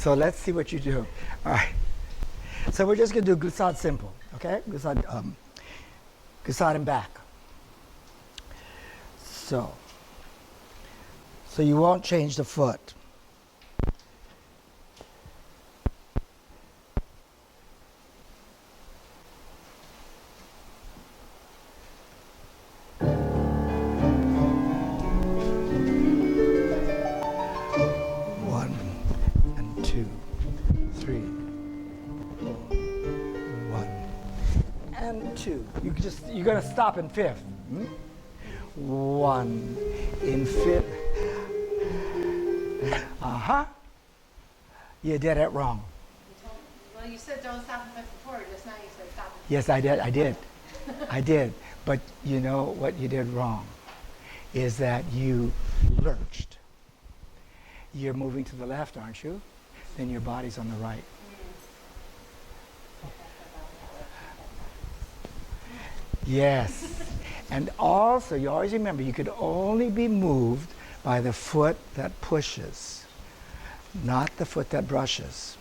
So let's see what you do. All right. So we're just going to do glissade simple, okay? Glissade and back. So you won't change the foot. One and two, three, four. One and two. You're gonna stop in fifth. One in fifth. You did it wrong. Well, you said don't stop in fifth before. Just now you said stop in fifth. Yes, I did. But you know what you did wrong is that you lurched. You're moving to the left, aren't you? Then your body's on the right. Yes. And also, you always remember, you could only be moved by the foot that pushes, not the foot that brushes.